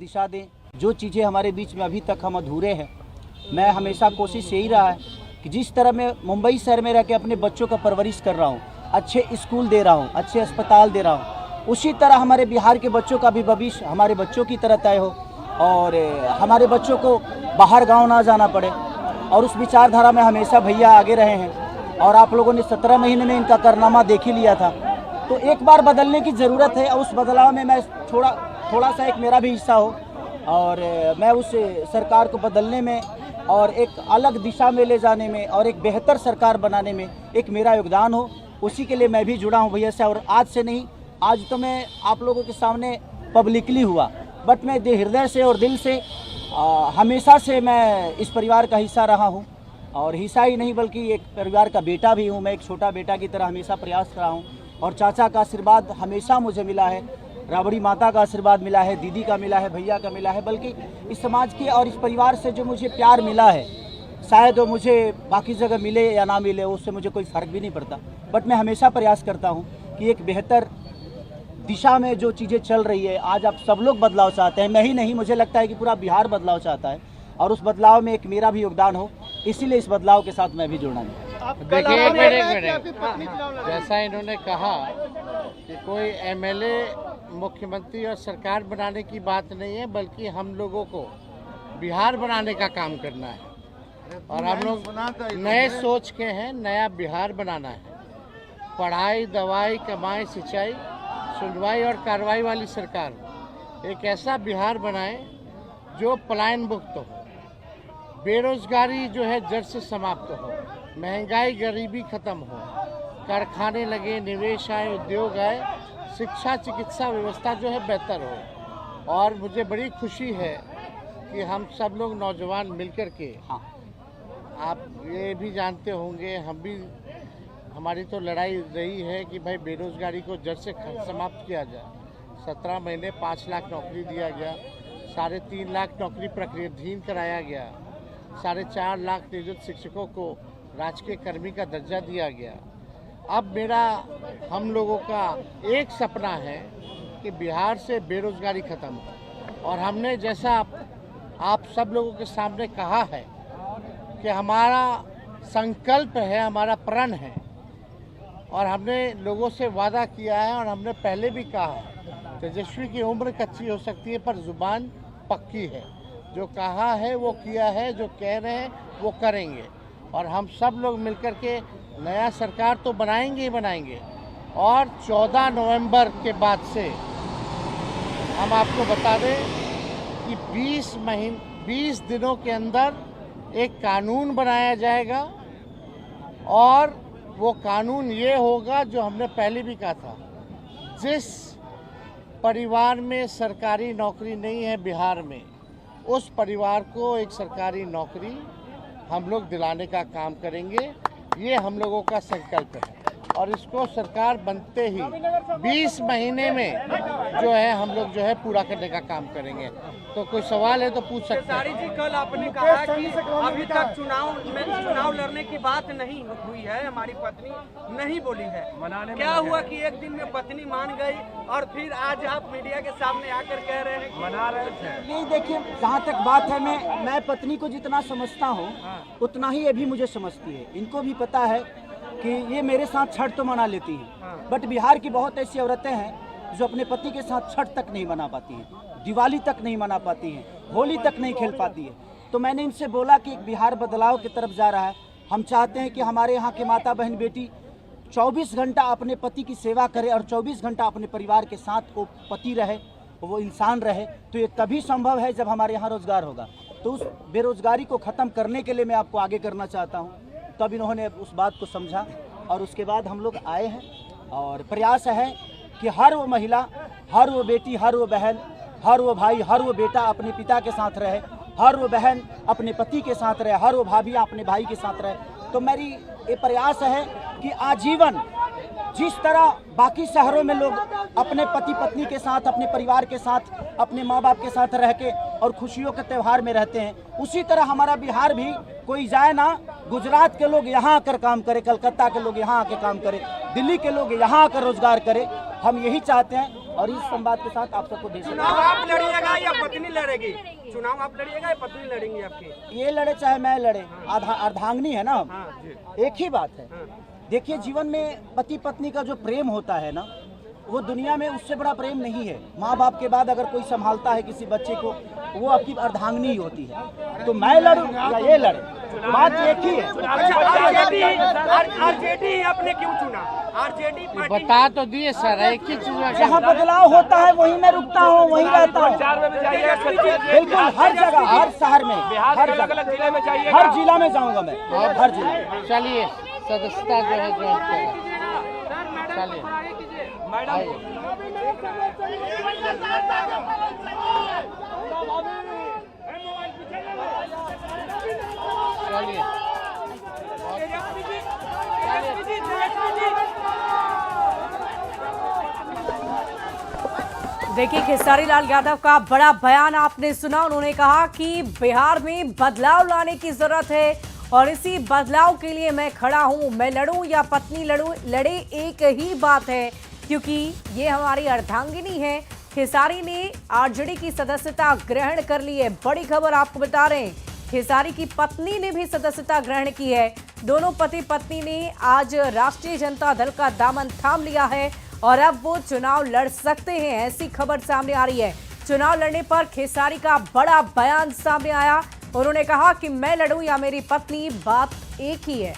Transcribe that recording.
दिशा दें। जो चीज़ें हमारे बीच में अभी तक हम अधूरे हैं, मैं हमेशा कोशिश यही रहा है कि जिस तरह मैं मुंबई शहर में रह के अपने बच्चों का परवरिश कर रहा हूँ, अच्छे स्कूल दे रहा हूँ, अच्छे अस्पताल दे रहा हूँ, उसी तरह हमारे बिहार के बच्चों का भी भविष्य हमारे बच्चों की तरह तय हो और हमारे बच्चों को बाहर गाँव ना जाना पड़े। और उस विचारधारा में हमेशा भैया आगे रहे हैं और आप लोगों ने 17 महीने में इनका कारनामा देख ही लिया था। तो एक बार बदलने की ज़रूरत है और उस बदलाव में मैं थोड़ा सा एक मेरा भी हिस्सा हो और मैं उस सरकार को बदलने में और एक अलग दिशा में ले जाने में और एक बेहतर सरकार बनाने में एक मेरा योगदान हो, उसी के लिए मैं भी जुड़ा हूँ भैया से। और आज से नहीं, आज तो मैं आप लोगों के सामने पब्लिकली हुआ, बट मैं हृदय से और दिल से हमेशा से मैं इस परिवार का हिस्सा रहा हूँ और हिस्सा ही नहीं बल्कि एक परिवार का बेटा भी हूँ। मैं एक छोटा बेटा की तरह हमेशा प्रयास रहा हूँ और चाचा का आशीर्वाद हमेशा मुझे मिला है, राबड़ी माता का आशीर्वाद मिला है, दीदी का मिला है, भैया का मिला है, बल्कि इस समाज की और इस परिवार से जो मुझे प्यार मिला है, शायद वो मुझे बाकी जगह मिले या ना मिले उससे मुझे कोई फ़र्क भी नहीं पड़ता। बट मैं हमेशा प्रयास करता हूँ कि एक बेहतर दिशा में जो चीज़ें चल रही है, आज आप सब लोग बदलाव चाहते हैं, मैं ही नहीं, मुझे लगता है कि पूरा बिहार बदलाव चाहता है और उस बदलाव में एक मेरा भी योगदान हो, इसीलिए इस बदलाव के साथ मैं भी जुड़ना नहीं। देखिए एक मिनट, जैसा इन्होंने कहा कि कोई एमएलए मुख्यमंत्री और सरकार बनाने की बात नहीं है, बल्कि हम लोगों को बिहार बनाने का काम करना है और हम लोग नए सोच के हैं, नया बिहार बनाना है। पढ़ाई, दवाई, कमाई, सिंचाई, सुनवाई और कार्रवाई वाली सरकार, एक ऐसा बिहार बनाए जो पलायन मुक्त हो, बेरोजगारी जो है जड़ से समाप्त हो, महंगाई गरीबी खत्म हो, कारखाने लगे, निवेश आए, उद्योग आए, शिक्षा चिकित्सा व्यवस्था जो है बेहतर हो। और मुझे बड़ी खुशी है कि हम सब लोग नौजवान मिलकर के, आप ये भी जानते होंगे, हम भी, हमारी तो लड़ाई रही है कि भाई बेरोजगारी को जड़ से समाप्त किया जाए। 17 महीने 5 लाख नौकरी दिया गया, 3.5 लाख नौकरी प्रक्रियाधीन कराया गया, 4.5 लाख नियोजित शिक्षकों को राजकीय कर्मी का दर्जा दिया गया। अब हम लोगों का एक सपना है कि बिहार से बेरोजगारी खत्म हो और हमने जैसा आप सब लोगों के सामने कहा है कि हमारा संकल्प है, हमारा प्रण है और हमने लोगों से वादा किया है और हमने पहले भी कहा है, तेजस्वी की उम्र कच्ची हो सकती है पर जुबान पक्की है। जो कहा है वो किया है, जो कह रहे हैं वो करेंगे और हम सब लोग मिलकर के नया सरकार तो बनाएंगे ही बनाएंगे। और 14 नवंबर के बाद से हम आपको बता दें कि 20 दिनों के अंदर एक कानून बनाया जाएगा और वो कानून ये होगा जो हमने पहले भी कहा था, जिस परिवार में सरकारी नौकरी नहीं है बिहार में, उस परिवार को एक सरकारी नौकरी हम लोग दिलाने का काम करेंगे। ये हम लोगों का संकल्प है और इसको सरकार बनते ही 20 महीने में जो है हम लोग जो है पूरा करने का काम करेंगे। तो कोई सवाल है तो पूछ सकते हैं। जी, कल आपने कहा कि अभी तक चुनाव लड़ने की बात नहीं हुई है, हमारी पत्नी नहीं बोली है, क्या हुआ कि एक दिन में पत्नी मान गई और फिर आज आप मीडिया के सामने आकर कह रहे हैं मना रहे थे? नहीं, देखिए, जहाँ तक बात है, मैं पत्नी को जितना समझता हूँ उतना ही ये भी मुझे समझती है। इनको भी पता है कि ये मेरे साथ छठ तो मना लेती हैं, बट बिहार की बहुत ऐसी औरतें हैं जो अपने पति के साथ छठ तक नहीं मना पाती हैं, दिवाली तक नहीं मना पाती हैं, होली तक नहीं खेल पाती है। तो मैंने इनसे बोला कि बिहार बदलाव की तरफ जा रहा है, हम चाहते हैं कि हमारे यहाँ के माता बहन बेटी 24 घंटा अपने पति की सेवा करे और 24 घंटा अपने परिवार के साथ वो पति रहे, वो इंसान रहे। तो ये तभी संभव है जब हमारे यहाँ रोजगार होगा। तो उस बेरोजगारी को ख़त्म करने के लिए मैं आपको आगे करना चाहता हूँ। तब इन्होंने उस बात को समझा और उसके बाद हम लोग आए हैं और प्रयास है कि हर वो महिला, हर वो बेटी, हर वो बहन, हर वो भाई, हर वो बेटा अपने पिता के साथ रहे, हर वो बहन अपने पति के साथ रहे, हर वो भाभी अपने भाई के साथ रहे। तो मेरी ये प्रयास है कि आजीवन जिस तरह बाकी शहरों में लोग अपने पति पत्नी के साथ, अपने परिवार के साथ, अपने माँ बाप के साथ रह के और खुशियों के त्यौहार में रहते हैं, उसी तरह हमारा बिहार भी कोई जाए ना, गुजरात के लोग यहाँ आकर काम करे, कलकत्ता के लोग यहाँ आके काम करे, दिल्ली के लोग यहाँ आकर रोजगार करे। हम यही चाहते हैं और इस संवाद के साथ आप सबको दे चुनाव आप लड़िएगा या पत्नी लड़ेगी? चुनाव आप लड़िएगा या पत्नी लड़ेंगी आपकी? ये लड़े चाहे मैं लड़े, अर्धांगिनी है ना हम, हाँ जी। एक ही बात है। देखिए, जीवन में पति पत्नी का जो प्रेम होता है ना, वो दुनिया में उससे बड़ा प्रेम नहीं है। माँ बाप के बाद अगर कोई संभालता है किसी बच्चे को, वो आपकी अर्धांगिनी ही होती है। तो मैं लड़ूं या ये लड़े, बात एक ही है। आरजेडी आपने क्यों चुना? आरजेडी पार्टी बता तो दिए सर, एक ही चीज जहाँ बदलाव होता है वहीं मैं रुकता हूँ, वहीं रहता हूँ। बिल्कुल, हर जगह, हर शहर में, हर जिले में जाइए, हर जिला में जाऊँगा मैं, हर जिला में। चलिए, सदस्यता जो है ज्वाइन करें। चलिए आइए। चलिए देखिए, खेसारी लाल यादव का बड़ा बयान आपने सुना। उन्होंने कहा कि बिहार में बदलाव लाने की जरूरत है और इसी बदलाव के लिए मैं खड़ा हूं। मैं लड़ूं या पत्नी लड़े, एक ही बात है, क्योंकि ये हमारी अर्धांगिनी है। खेसारी ने आरजेडी की सदस्यता ग्रहण कर ली है। बड़ी खबर आपको बता रहे हैं, खेसारी की पत्नी ने भी सदस्यता ग्रहण की है। दोनों पति पत्नी ने आज राष्ट्रीय जनता दल का दामन थाम लिया है और अब वो चुनाव लड़ सकते हैं, ऐसी खबर सामने आ रही है। चुनाव लड़ने पर खेसारी का बड़ा बयान सामने आया। उन्होंने कहा कि मैं लड़ूं या मेरी पत्नी, बात एक ही है।